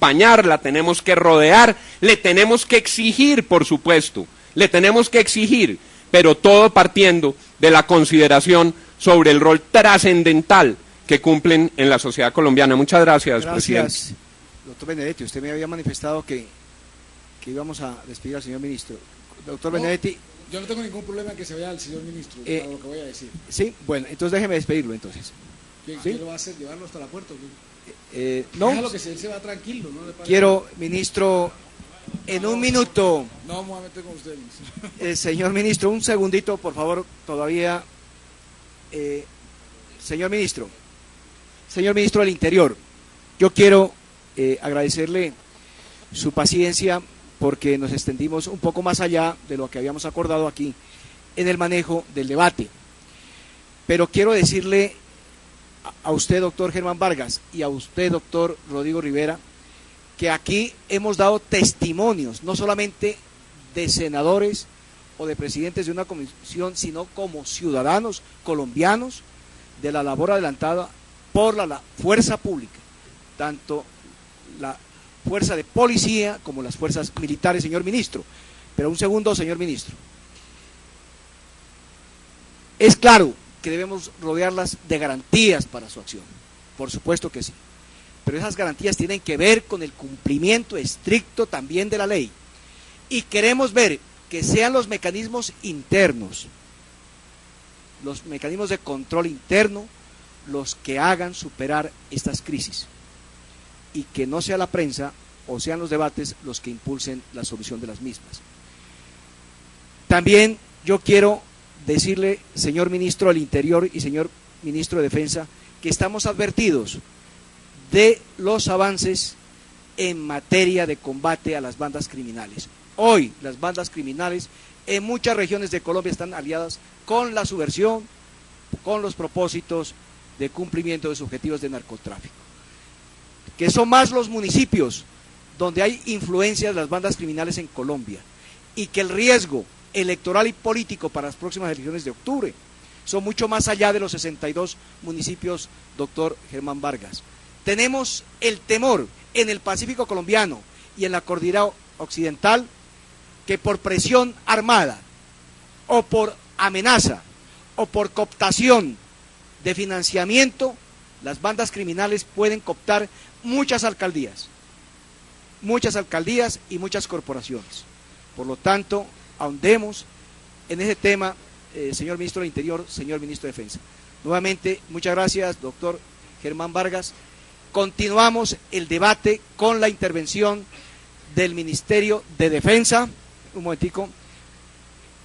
acompañar, la tenemos que rodear, le tenemos que exigir, por supuesto, le tenemos que exigir, pero todo partiendo de la consideración sobre el rol trascendental que cumplen en la sociedad colombiana. Muchas gracias, presidente. Gracias, doctor Benedetti. Usted me había manifestado que íbamos a despedir al señor ministro. Doctor Benedetti. Yo no tengo ningún problema en que se vaya al señor ministro, para lo que voy a decir. Sí, bueno, entonces déjeme despedirlo entonces. ¿Qué lo va a hacer? ¿Llevarlo hasta la puerta? No. Déjalo que él se va tranquilo, ¿no? Quiero, ministro, en un minuto. No vamos a meter con usted, ministro. Señor ministro, un segundito, por favor, todavía. Señor ministro del Interior, yo quiero agradecerle su paciencia porque nos extendimos un poco más allá de lo que habíamos acordado aquí en el manejo del debate. Pero quiero decirle a usted, doctor Germán Vargas, y a usted, doctor Rodrigo Rivera, que aquí hemos dado testimonios, no solamente de senadores o de presidentes de una comisión, sino como ciudadanos colombianos, de la labor adelantada por la fuerza pública, tanto la fuerza de policía como las fuerzas militares, señor ministro. Pero un segundo, señor ministro. Es claro que debemos rodearlas de garantías para su acción, por supuesto que sí, pero esas garantías tienen que ver con el cumplimiento estricto también de la ley, y queremos ver que sean los mecanismos internos, los mecanismos de control interno, los que hagan superar estas crisis, y que no sea la prensa o sean los debates los que impulsen la solución de las mismas. También yo quiero decirle, señor ministro del Interior y señor ministro de Defensa, que estamos advertidos de los avances en materia de combate a las bandas criminales. Hoy las bandas criminales en muchas regiones de Colombia están aliadas con la subversión, con los propósitos de cumplimiento de sus objetivos de narcotráfico, que son más los municipios donde hay influencia de las bandas criminales en Colombia, y que el riesgo electoral y político para las próximas elecciones de octubre son mucho más allá de los 62 municipios, doctor Germán Vargas. Tenemos el temor en el Pacífico colombiano y en la cordillera occidental que por presión armada o por amenaza o por cooptación de financiamiento, las bandas criminales pueden cooptar muchas alcaldías y muchas corporaciones. Por lo tanto, ahondemos en ese tema, señor ministro del Interior, señor ministro de Defensa. Nuevamente, muchas gracias, doctor Germán Vargas. Continuamos el debate con la intervención del Ministerio de Defensa, un momentico,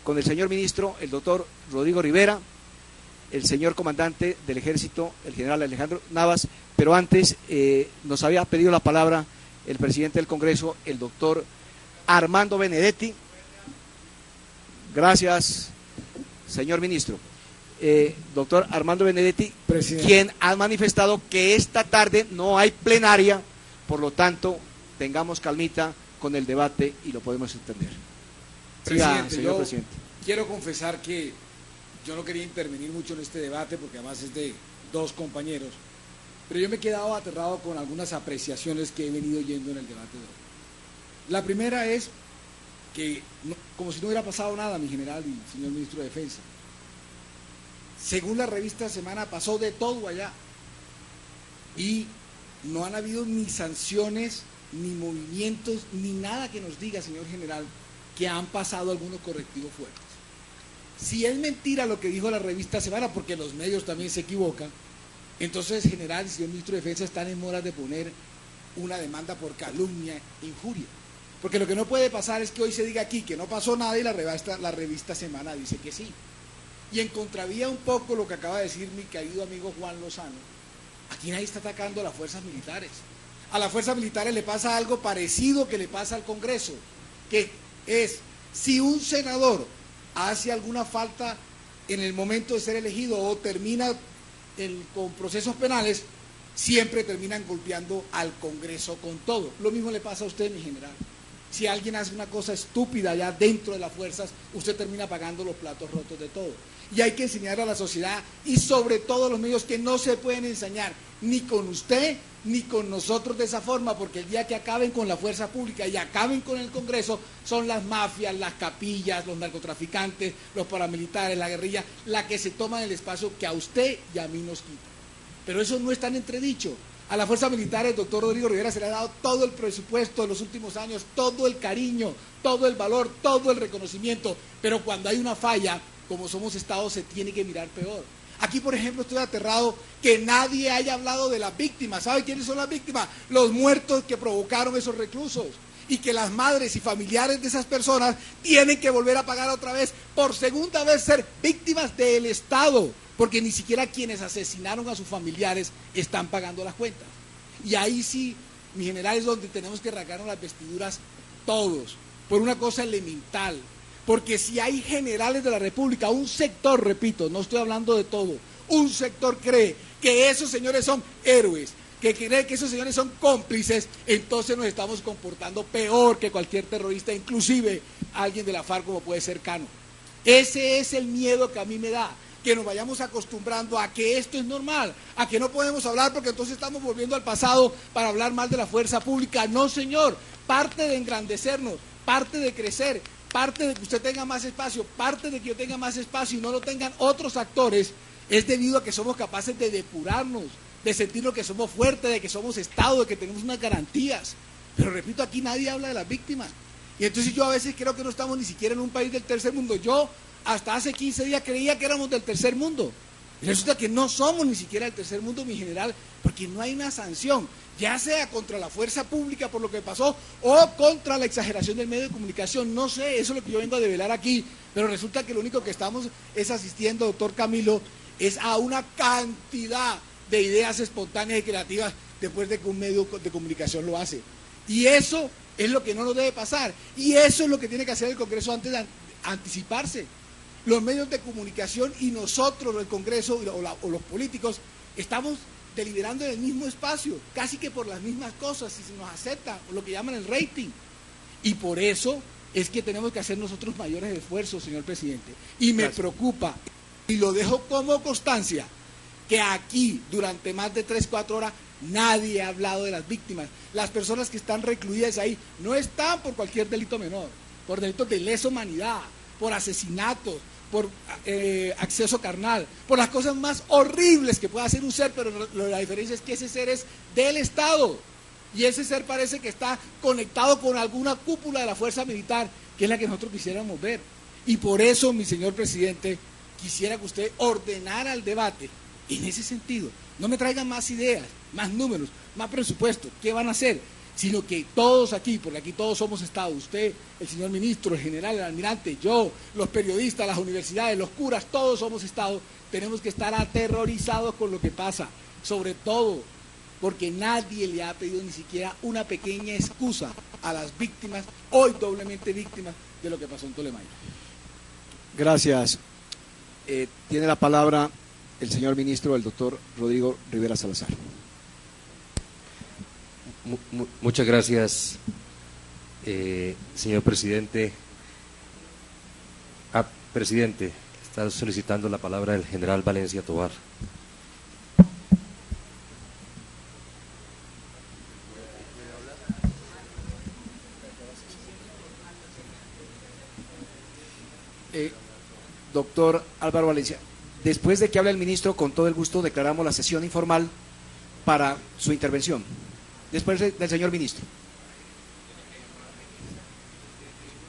con el señor ministro, el doctor Rodrigo Rivera, el señor comandante del Ejército, el general Alejandro Navas, pero antes nos había pedido la palabra el presidente del Congreso, el doctor Armando Benedetti. Gracias, señor ministro. Doctor Armando Benedetti, presidente, quien ha manifestado que esta tarde no hay plenaria, por lo tanto, tengamos calmita con el debate y lo podemos entender. Presidente, señor presidente. Quiero confesar que yo no quería intervenir mucho en este debate porque además es de dos compañeros, pero yo me he quedado aterrado con algunas apreciaciones que he venido oyendo en el debate de hoy. La primera es que, como si no hubiera pasado nada, mi general y señor ministro de Defensa. Según la revista Semana, pasó de todo allá y no han habido ni sanciones, ni movimientos, ni nada que nos diga, señor general, que han pasado algunos correctivos fuertes. Si es mentira lo que dijo la revista Semana, porque los medios también se equivocan, entonces general y señor ministro de Defensa están en moras de poner una demanda por calumnia e injuria. Porque lo que no puede pasar es que hoy se diga aquí que no pasó nada y la revista Semana dice que sí. Y en contravía un poco lo que acaba de decir mi querido amigo Juan Lozano, aquí nadie está atacando a las fuerzas militares. A las fuerzas militares le pasa algo parecido que le pasa al Congreso, que es, si un senador hace alguna falta en el momento de ser elegido o termina con procesos penales, siempre terminan golpeando al Congreso con todo. Lo mismo le pasa a usted, mi general. Si alguien hace una cosa estúpida allá dentro de las fuerzas, usted termina pagando los platos rotos de todo. Y hay que enseñar a la sociedad y sobre todo a los medios que no se pueden ensañar ni con usted ni con nosotros de esa forma, porque el día que acaben con la fuerza pública y acaben con el Congreso, son las mafias, las capillas, los narcotraficantes, los paramilitares, la guerrilla, la que se toman el espacio que a usted y a mí nos quita. Pero eso no está en entredicho. A la fuerza militar, el doctor Rodrigo Rivera se le ha dado todo el presupuesto de los últimos años, todo el cariño, todo el valor, todo el reconocimiento, pero cuando hay una falla, como somos Estado, se tiene que mirar peor. Aquí, por ejemplo, estoy aterrado que nadie haya hablado de las víctimas. ¿Sabe quiénes son las víctimas? Los muertos que provocaron esos reclusos. Y que las madres y familiares de esas personas tienen que volver a pagar otra vez, por segunda vez, ser víctimas del Estado, porque ni siquiera quienes asesinaron a sus familiares están pagando las cuentas. Y ahí sí, mi general, es donde tenemos que rasgarnos las vestiduras todos, por una cosa elemental. Porque si hay generales de la República, un sector, repito, no estoy hablando de todo, un sector cree que esos señores son héroes, que cree que esos señores son cómplices, entonces nos estamos comportando peor que cualquier terrorista, inclusive alguien de la FARC como puede ser Cano. Ese es el miedo que a mí me da, que nos vayamos acostumbrando a que esto es normal, a que no podemos hablar porque entonces estamos volviendo al pasado para hablar mal de la fuerza pública. No, señor, parte de engrandecernos, parte de crecer, parte de que usted tenga más espacio, parte de que yo tenga más espacio y no lo tengan otros actores, es debido a que somos capaces de depurarnos, de sentirnos que somos fuertes, de que somos Estado, de que tenemos unas garantías. Pero repito, aquí nadie habla de las víctimas. Y entonces yo a veces creo que no estamos ni siquiera en un país del tercer mundo. Yo hasta hace 15 días creía que éramos del tercer mundo. Y resulta que no somos ni siquiera del tercer mundo, mi general, porque no hay una sanción, ya sea contra la fuerza pública por lo que pasó o contra la exageración del medio de comunicación. No sé, eso es lo que yo vengo a develar aquí, pero resulta que lo único que estamos es asistiendo, doctor Camilo, es a una cantidad de ideas espontáneas y creativas después de que un medio de comunicación lo hace. Y eso es lo que no nos debe pasar. Y eso es lo que tiene que hacer el Congreso antes de anticiparse. Los medios de comunicación y nosotros, el Congreso o los políticos, estamos deliberando en el mismo espacio, casi que por las mismas cosas, si se nos acepta, lo que llaman el rating. Y por eso es que tenemos que hacer nosotros mayores esfuerzos, señor presidente. Y me preocupa, y lo dejo como constancia, que aquí, durante más de 3-4 horas, nadie ha hablado de las víctimas. Las personas que están recluidas ahí no están por cualquier delito menor, por delitos de lesa humanidad, por asesinatos, por acceso carnal, por las cosas más horribles que pueda hacer un ser, pero la diferencia es que ese ser es del Estado, y ese ser parece que está conectado con alguna cúpula de la fuerza militar, que es la que nosotros quisiéramos ver. Y por eso, mi señor presidente, quisiera que usted ordenara el debate en ese sentido. No me traigan más ideas, más números, más presupuesto, ¿qué van a hacer? Sino que todos aquí, porque aquí todos somos Estado, usted, el señor ministro, el general, el almirante, yo, los periodistas, las universidades, los curas, todos somos Estado, tenemos que estar aterrorizados con lo que pasa, sobre todo porque nadie le ha pedido ni siquiera una pequeña excusa a las víctimas, hoy doblemente víctimas de lo que pasó en Tolemaida. Gracias. Tiene la palabra el señor ministro, el doctor Rodrigo Rivera Salazar. Muchas gracias, señor presidente. Presidente, está solicitando la palabra el general Valencia Tovar. Doctor Álvaro Valencia, después de que hable el ministro, con todo el gusto declaramos la sesión informal para su intervención. Después del señor ministro.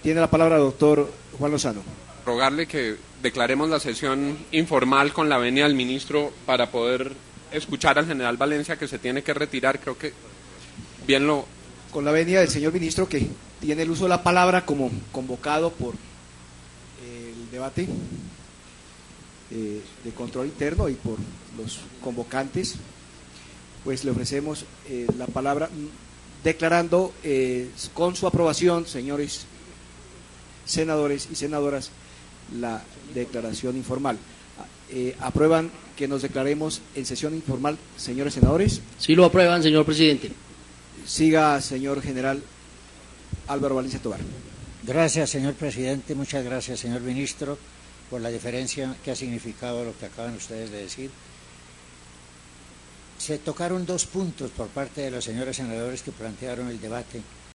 Tiene la palabra el doctor Juan Lozano. Rogarle que declaremos la sesión informal con la venia del ministro para poder escuchar al general Valencia, que se tiene que retirar. Creo que bien lo... Con la venia del señor ministro, que tiene el uso de la palabra como convocado por el debate de control interno y por los convocantes, pues le ofrecemos la palabra declarando con su aprobación, señores senadores y senadoras, la declaración informal. ¿Aprueban que nos declaremos en sesión informal, señores senadores? Sí lo aprueban, señor presidente. Siga, señor general Álvaro Valencia Tovar. Gracias, señor presidente. Muchas gracias, señor ministro, por la deferencia que ha significado lo que acaban ustedes de decir. Se tocaron dos puntos por parte de los señores senadores que plantearon el debate.